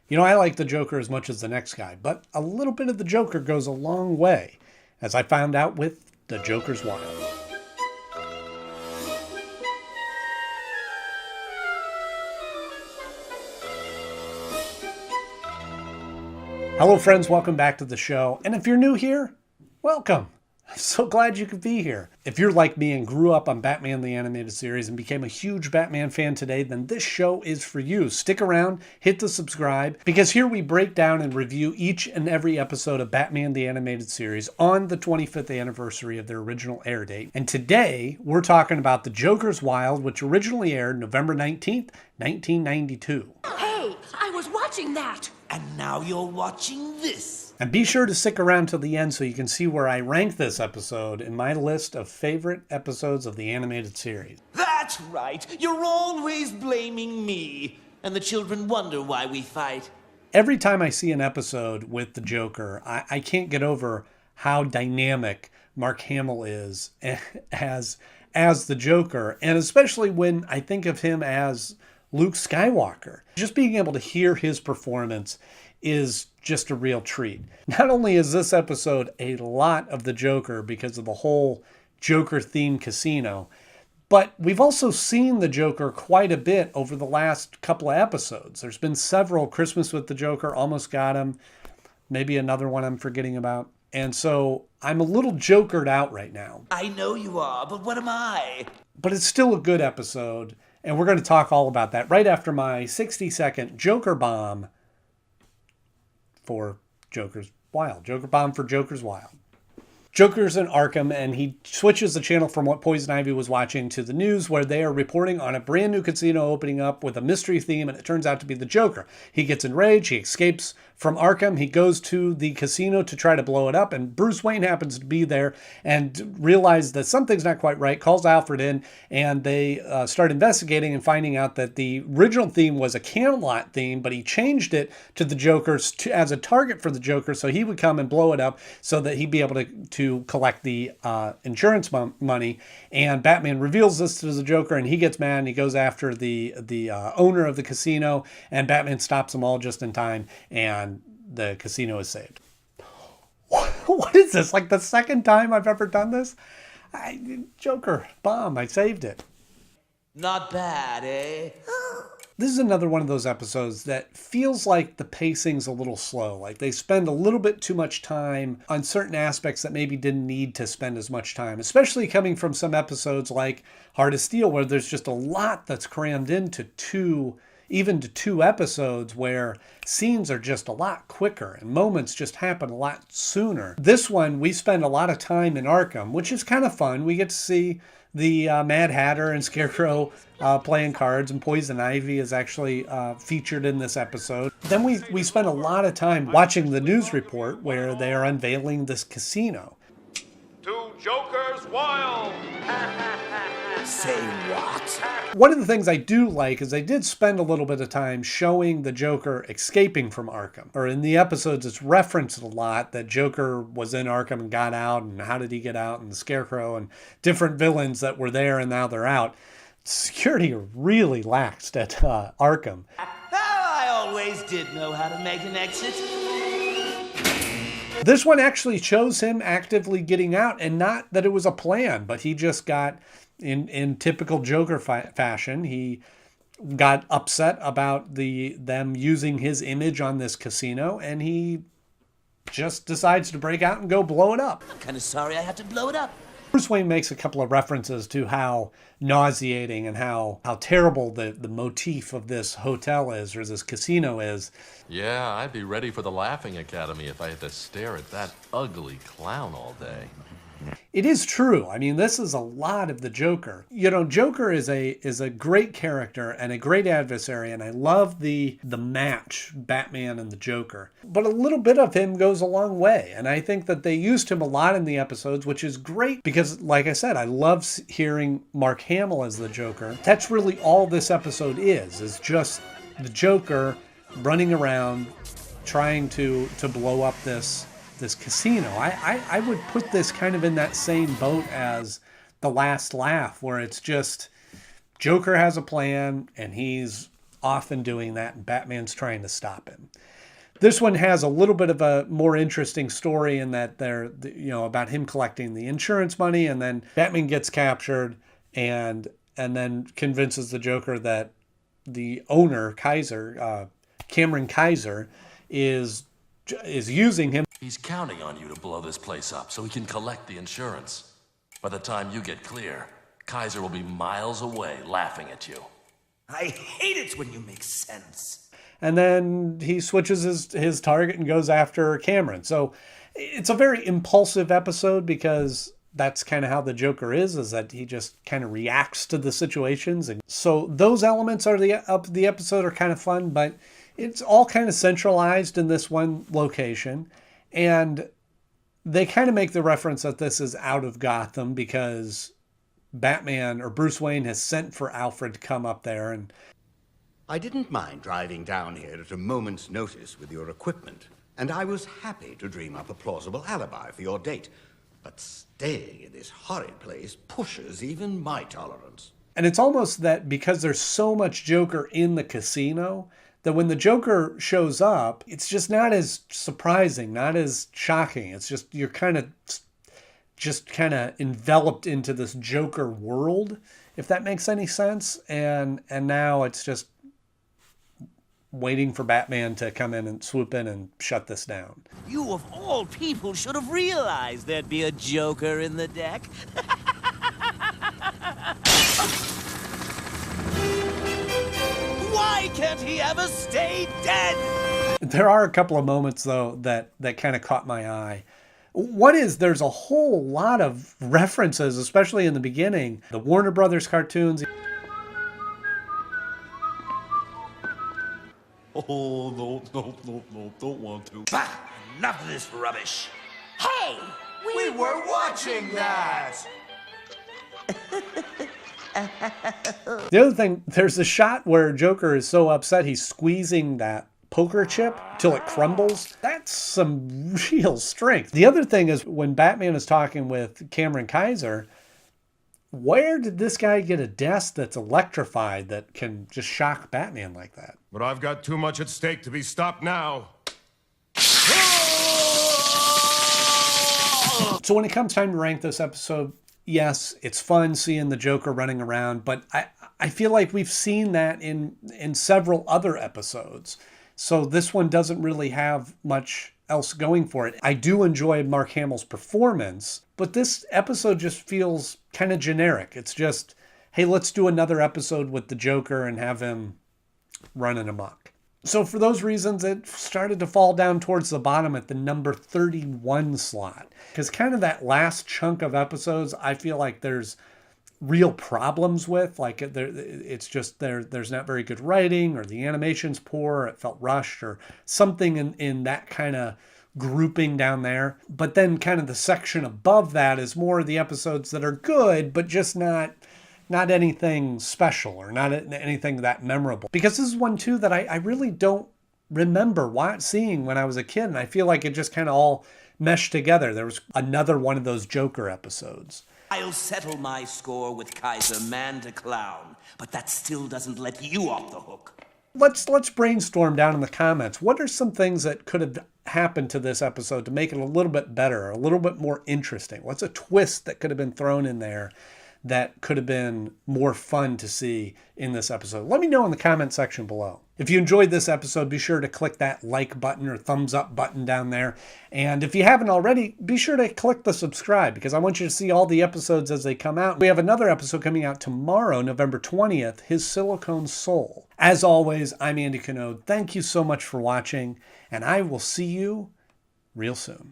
You know, I like the Joker as much as the next guy, but a little bit of the Joker goes a long way, as I found out with The Joker's Wild. Hello friends, welcome back to the show. And if you're new here, welcome. I'm so glad you could be here. If you're like me and grew up on Batman the Animated Series and became a huge Batman fan today, then this show is for you. Stick around, hit the subscribe, because here we break down and review each and every episode of Batman the Animated Series on the 25th anniversary of their original air date. And today, we're talking about The Joker's Wild, which originally aired November 19th, 1992. Hey, I was watching that! And now you're watching this. And be sure to stick around till the end so you can see where I rank this episode in my list of favorite episodes of the animated series. That's right. You're always blaming me. And the children wonder why we fight. Every time I see an episode with the Joker, I can't get over how dynamic Mark Hamill is as the Joker. And especially when I think of him as Luke Skywalker. Just being able to hear his performance is just a real treat. Not only is this episode a lot of the Joker because of the whole Joker-themed casino, but we've also seen the Joker quite a bit over the last couple of episodes. There's been several. Christmas with the Joker, Almost Got Him, maybe another one I'm forgetting about. And so I'm a little Jokered out right now. I know you are, but what am I? But it's still a good episode, and we're going to talk all about that right after my 60-second Joker bomb for Joker's Wild. Joker bomb for Joker's Wild. Joker's in Arkham, and he switches the channel from what Poison Ivy was watching to the news, where they are reporting on a brand new casino opening up with a mystery theme, and it turns out to be the Joker. He gets enraged, he escapes from Arkham, he goes to the casino to try to blow it up, and Bruce Wayne happens to be there and realizes that something's not quite right, calls Alfred in, and they start investigating and finding out that the original theme was a Camelot theme, but he changed it to the Joker's as a target for the Joker, so he would come and blow it up so that he'd be able to collect the insurance money. And Batman reveals this to the Joker, and he gets mad and he goes after the owner of the casino, and Batman stops them all just in time, and the casino is saved. What is this? Like the second time I've ever done this? Joker bomb, I saved it. Not bad, eh? This is another one of those episodes that feels like the pacing's a little slow. Like they spend a little bit too much time on certain aspects that maybe didn't need to spend as much time, especially coming from some episodes like Heart of Steel, where there's just a lot that's crammed into two episodes, where scenes are just a lot quicker and moments just happen a lot sooner. This one, we spend a lot of time in Arkham, which is kind of fun. We get to see the Mad Hatter and Scarecrow playing cards, and Poison Ivy is actually featured in this episode. Then we spend a lot of time watching the news report where they are unveiling this casino. To Joker's Wild! Say what? One of the things I do like is they did spend a little bit of time showing the Joker escaping from Arkham. Or in the episodes, it's referenced a lot that Joker was in Arkham and got out, and how did he get out, and the Scarecrow and different villains that were there and now they're out. Security really laxed at Arkham. I always did know how to make an exit. This one actually shows him actively getting out, and not that it was a plan, but he just got, in typical Joker fashion, he got upset about them using his image on this casino, and he just decides to break out and go blow it up. I'm kind of sorry I had to blow it up. Bruce Wayne makes a couple of references to how nauseating and how terrible the motif of this hotel is, or this casino is. Yeah, I'd be ready for the Laughing Academy if I had to stare at that ugly clown all day. It is true. I mean, this is a lot of the Joker. You know, Joker is a great character and a great adversary, and I love the match, Batman and the Joker. But a little bit of him goes a long way, and I think that they used him a lot in the episodes, which is great because, like I said, I love hearing Mark Hamill as the Joker. That's really all this episode is just the Joker running around trying to blow up this casino. I would put this kind of in that same boat as The Last Laugh, where it's just Joker has a plan and he's often doing that, and Batman's trying to stop him. This one has a little bit of a more interesting story in that they're, about him collecting the insurance money, and then Batman gets captured and then convinces the Joker that the owner, Cameron Kaiser, is using him. He's counting on you to blow this place up so he can collect the insurance. By the time you get clear, Kaiser will be miles away laughing at you. I hate it when you make sense. And then he switches his target and goes after Cameron. So it's a very impulsive episode because that's kind of how the Joker is that he just kind of reacts to the situations. And so those elements of the episode are kind of fun, but it's all kind of centralized in this one location. And they kind of make the reference that this is out of Gotham because Batman or Bruce Wayne has sent for Alfred to come up there. And I didn't mind driving down here at a moment's notice with your equipment, and I was happy to dream up a plausible alibi for your date. But staying in this horrid place pushes even my tolerance. And it's almost that because there's so much Joker in the casino, that when the Joker shows up, it's just not as surprising, not as shocking. It's just, you're kind of enveloped into this Joker world, if that makes any sense. And now it's just waiting for Batman to come in and swoop in and shut this down. You of all people should have realized there'd be a Joker in the deck. Why can't he ever stay dead? There are a couple of moments, though, that kind of caught my eye. One is there's a whole lot of references, especially in the beginning. The Warner Brothers cartoons. Oh, no, don't want to. Bah! Enough of this rubbish. Hey! We were watching that! The other thing, there's a shot where Joker is so upset he's squeezing that poker chip till it crumbles. That's some real strength. The other thing is when Batman is talking with Cameron Kaiser, where did this guy get a desk that's electrified that can just shock Batman like that? But I've got too much at stake to be stopped now. So when it comes time to rank this episode, yes, it's fun seeing the Joker running around, but I feel like we've seen that in several other episodes. So this one doesn't really have much else going for it. I do enjoy Mark Hamill's performance, but this episode just feels kind of generic. It's just, hey, let's do another episode with the Joker and have him running amok. So for those reasons, it started to fall down towards the bottom at the number 31 slot. Because kind of that last chunk of episodes, I feel like there's real problems with. Like it's just there's not very good writing, or the animation's poor, or it felt rushed, or something in that kind of grouping down there. But then kind of the section above that is more of the episodes that are good, but just not anything special or not anything that memorable. Because this is one too that I really don't remember seeing when I was a kid, and I feel like it just kind of all meshed together. There was another one of those Joker episodes. I'll settle my score with Kaiser man to clown, but that still doesn't let you off the hook. Let's brainstorm down in the comments. What are some things that could have happened to this episode to make it a little bit better, a little bit more interesting? What's a twist that could have been thrown in there that could have been more fun to see in this episode? Let me know in the comment section below. If you enjoyed this episode, be sure to click that like button or thumbs up button down there. And if you haven't already, be sure to click the subscribe, because I want you to see all the episodes as they come out. We have another episode coming out tomorrow, November 20th, His Silicone Soul. As always, I'm Andy Knode. Thank you so much for watching, and I will see you real soon.